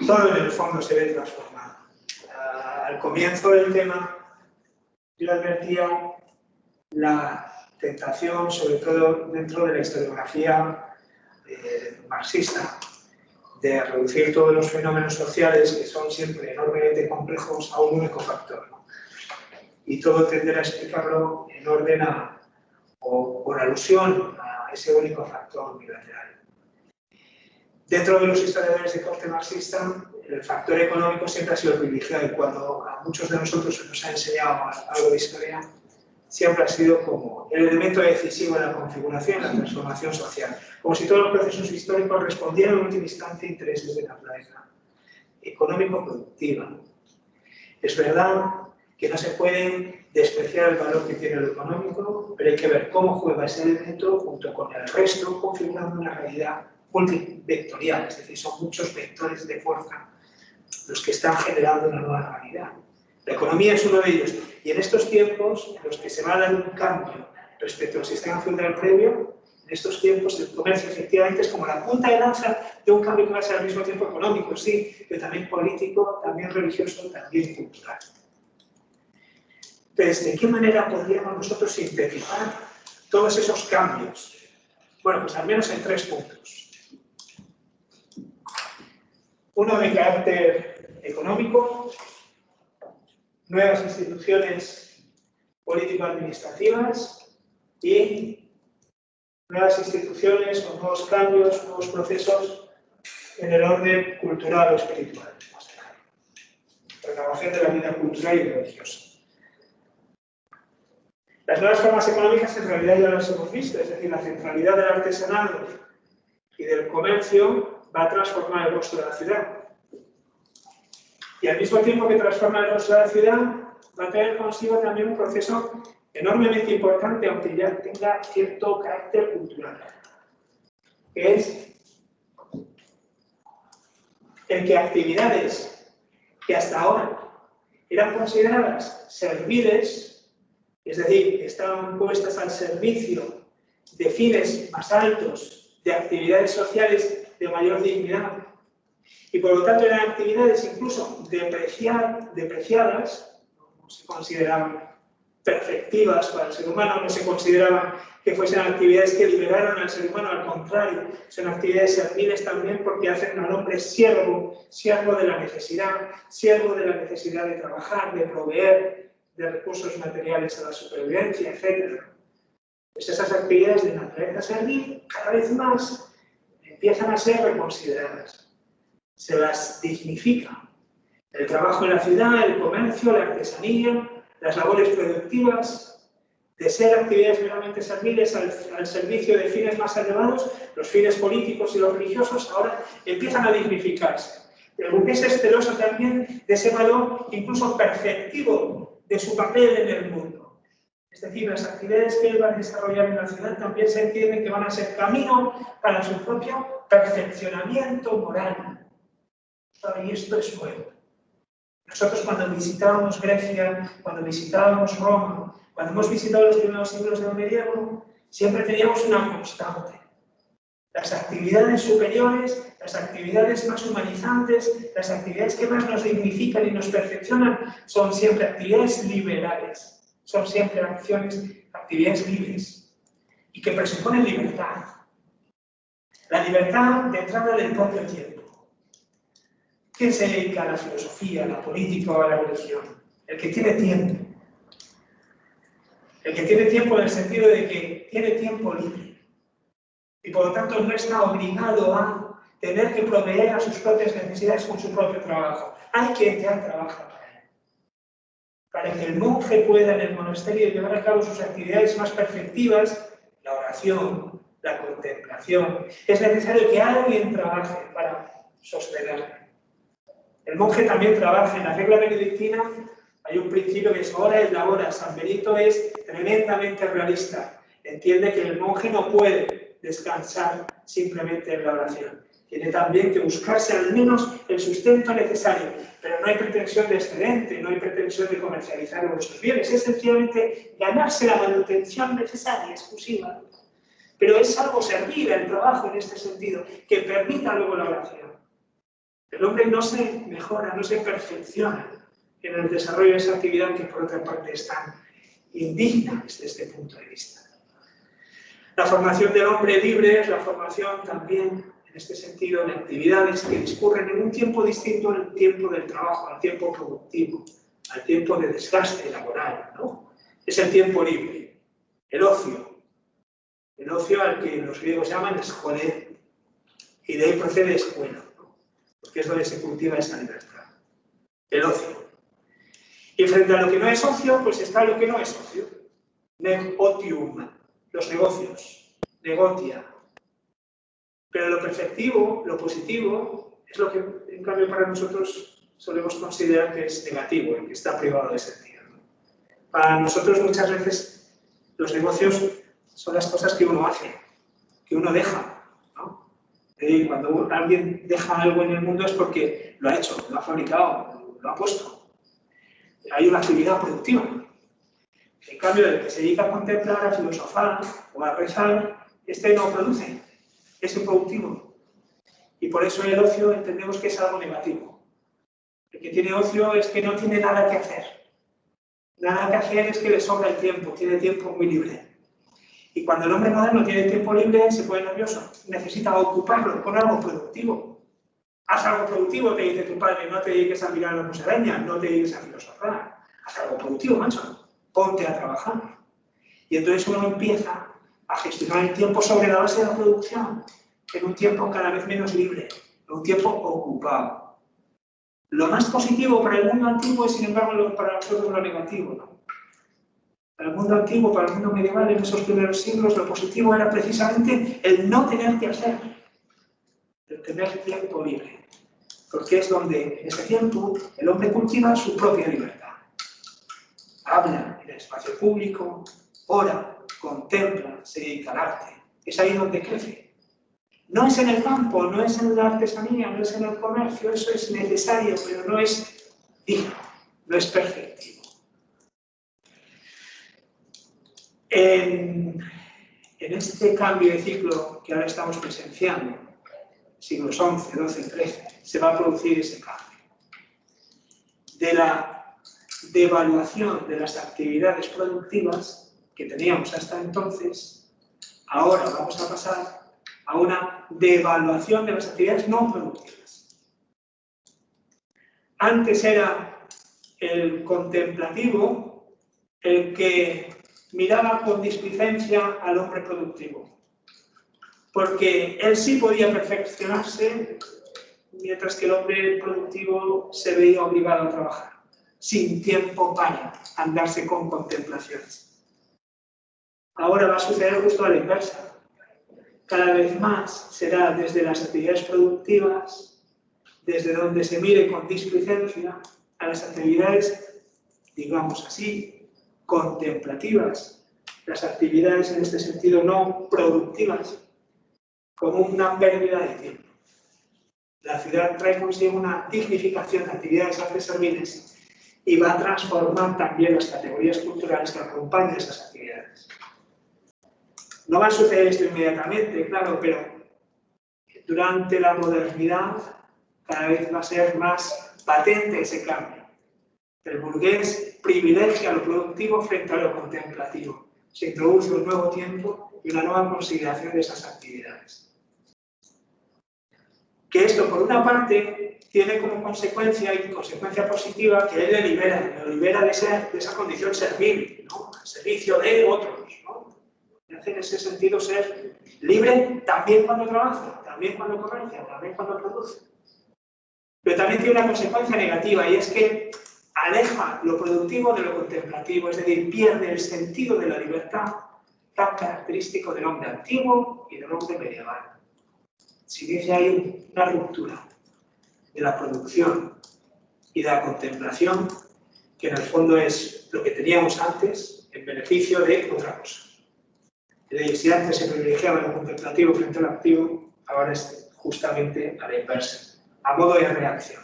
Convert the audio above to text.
todo en el fondo se ve transformado. Al comienzo del tema, yo advertía la tentación, sobre todo dentro de la historiografía marxista, de reducir todos los fenómenos sociales, que son siempre enormemente complejos, a un único factor, ¿no? Y todo tender a explicarlo en orden o por alusión a ese único factor bilateral. Dentro de los historiadores de corte marxista, el factor económico siempre ha sido privilegiado, y cuando a muchos de nosotros se nos ha enseñado algo de historia, siempre ha sido como el elemento decisivo en la configuración, la transformación social, como si todos los procesos históricos respondieran en última instancia a intereses de naturaleza económico-productiva. Es verdad que no se puede despreciar el valor que tiene lo económico, pero hay que ver cómo juega ese elemento junto con el resto, configurando una realidad multivectorial, es decir, son muchos vectores de fuerza los que están generando una nueva realidad. La economía es uno de ellos, y en estos tiempos en los que se va a dar un cambio respecto al sistema feudal previo, en estos tiempos el comercio efectivamente es como la punta de lanza de un cambio que va a ser al mismo tiempo económico, sí, pero también político, también religioso, también cultural. Entonces, ¿de qué manera podríamos nosotros sintetizar todos esos cambios? Bueno, pues al menos en 3 puntos. Uno de carácter económico, nuevas instituciones político-administrativas y nuevas instituciones o nuevos cambios, nuevos procesos en el orden cultural o espiritual. Renovación de la vida cultural y religiosa. Las nuevas formas económicas en realidad ya las hemos visto, es decir, la centralidad del artesanado y del comercio va a transformar el rostro de la ciudad. Y al mismo tiempo que transforma el rostro de la ciudad, va a tener consigo también un proceso enormemente importante, aunque ya tenga cierto carácter cultural, que es el que actividades que hasta ahora eran consideradas serviles, es decir, estaban puestas al servicio de fines más altos, de actividades sociales de mayor dignidad, y por lo tanto eran actividades incluso depreciadas, no se consideraban perfectivas para el ser humano, no se consideraban que fuesen actividades que liberaran al ser humano, al contrario, son actividades serviles también porque hacen al hombre siervo de la necesidad de trabajar, de proveer de recursos materiales a la supervivencia, etc. Pues esas actividades de naturaleza servil cada vez más empiezan a ser reconsideradas. Se las dignifica. El trabajo en la ciudad, el comercio, la artesanía, las labores productivas, de ser actividades meramente serviles al servicio de fines más elevados, los fines políticos y los religiosos ahora empiezan a dignificarse. El burgués es celoso también de ese valor incluso perceptivo de su papel en el mundo. Es decir, las actividades que él va a desarrollar en la ciudad también se entiende que van a ser camino para su propio perfeccionamiento moral. Y esto es nuevo. Nosotros cuando visitábamos Grecia, cuando visitábamos Roma, cuando hemos visitado los primeros siglos del medievo, siempre teníamos una constante. Las actividades superiores, las actividades más humanizantes, las actividades que más nos dignifican y nos perfeccionan, son siempre actividades liberales, son siempre actividades libres y que presuponen libertad. La libertad de entrada del propio tiempo. ¿Quién se dedica a la filosofía, a la política o a la religión? El que tiene tiempo. El que tiene tiempo en el sentido de que tiene tiempo libre. Y por lo tanto no está obligado a tener que proveer a sus propias necesidades con su propio trabajo. Hay quien ya trabaja para él. Para que el monje pueda en el monasterio llevar a cabo sus actividades más perfectivas, la oración, la contemplación, es necesario que alguien trabaje para sostenerlo. El monje también trabaja. En la regla benedictina hay un principio que es hora es la hora. San Benito es tremendamente realista. Entiende que el monje no puede descansar simplemente en la oración. Tiene también que buscarse al menos el sustento necesario. Pero no hay pretensión de excedente, no hay pretensión de comercializar nuestros bienes. Es sencillamente ganarse la manutención necesaria, exclusiva. Pero es algo servir el trabajo en este sentido, que permita luego la oración. El hombre no se mejora, no se perfecciona en el desarrollo de esa actividad que por otra parte es tan indigna desde este punto de vista. La formación del hombre libre es la formación también, en este sentido, de actividades que discurren en un tiempo distinto al tiempo del trabajo, al tiempo productivo, al tiempo de desgaste laboral, ¿no? Es el tiempo libre, el ocio al que los griegos llaman escolé, y de ahí procede escuela, ¿no? Porque es donde se cultiva esa libertad, el ocio. Y frente a lo que no es ocio, pues está lo que no es ocio, negotium, los negocios, negotia. Pero lo perceptivo, lo positivo, es lo que en cambio para nosotros solemos considerar que es negativo, el que está privado de sentido. Para nosotros muchas veces los negocios son las cosas que uno hace, que uno deja, ¿no? Y cuando alguien deja algo en el mundo es porque lo ha hecho, lo ha fabricado, lo ha puesto. Hay una actividad productiva. En cambio, el que se dedica a contemplar, a filosofar o a rezar, este no produce, es improductivo. Y por eso el ocio entendemos que es algo negativo. El que tiene ocio es que no tiene nada que hacer. Nada que hacer es que le sobra el tiempo, tiene tiempo muy libre. Y cuando el hombre moderno tiene tiempo libre, se pone nervioso. Necesita ocuparlo con algo productivo. Haz algo productivo, te dice tu padre, no te dediques a mirar las musarañas, no te dediques a filosofar. Haz algo productivo, macho. Ponte a trabajar. Y entonces uno empieza a gestionar el tiempo sobre la base de la producción, en un tiempo cada vez menos libre, en un tiempo ocupado. Lo más positivo para el mundo antiguo es, sin embargo, para nosotros lo negativo, ¿no? Para el mundo antiguo, para el mundo medieval, en esos primeros siglos, lo positivo era precisamente el no tener que hacer, el tener tiempo libre. Porque es donde, en ese tiempo, el hombre cultiva su propia libertad. Habla en el espacio público, ora, contempla, se dedica al arte. Es ahí donde crece. No es en el campo, no es en la artesanía, no es en el comercio, eso es necesario, pero no es digno, no es perfectivo. En este cambio de ciclo que ahora estamos presenciando, siglos XI, XII, XIII, se va a producir ese cambio. De la devaluación de las actividades productivas que teníamos hasta entonces, ahora vamos a pasar a una devaluación de las actividades no productivas. Antes era el contemplativo el que miraba con displicencia al hombre productivo, porque él sí podía perfeccionarse, mientras que el hombre productivo se veía obligado a trabajar, sin tiempo para andarse con contemplaciones. Ahora va a suceder justo a la inversa. Cada vez más será desde las actividades productivas, desde donde se mire con displicencia a las actividades, digamos así, contemplativas, las actividades en este sentido no productivas, como una pérdida de tiempo. La ciudad trae consigo una dignificación de actividades artes serviles y va a transformar también las categorías culturales que acompañan esas actividades. No va a suceder esto inmediatamente, claro, pero durante la modernidad cada vez va a ser más patente ese cambio. El burgués privilegia lo productivo frente a lo contemplativo. Se introduce un nuevo tiempo y una nueva consideración de esas actividades. Que esto, por una parte, tiene como consecuencia y consecuencia positiva que él lo libera de esa condición servil, ¿no? Al servicio de otros, ¿no? Y hace en ese sentido ser libre también cuando trabaja, también cuando comercia, también cuando produce. Pero también tiene una consecuencia negativa y es que aleja lo productivo de lo contemplativo, es decir, pierde el sentido de la libertad tan característico del hombre antiguo y del hombre medieval. Si dice hay una ruptura de la producción y de la contemplación, que en el fondo es lo que teníamos antes en beneficio de otra cosa. Es decir, si antes se privilegiaba lo contemplativo frente al activo, ahora es justamente a la inversa, a modo de reacción.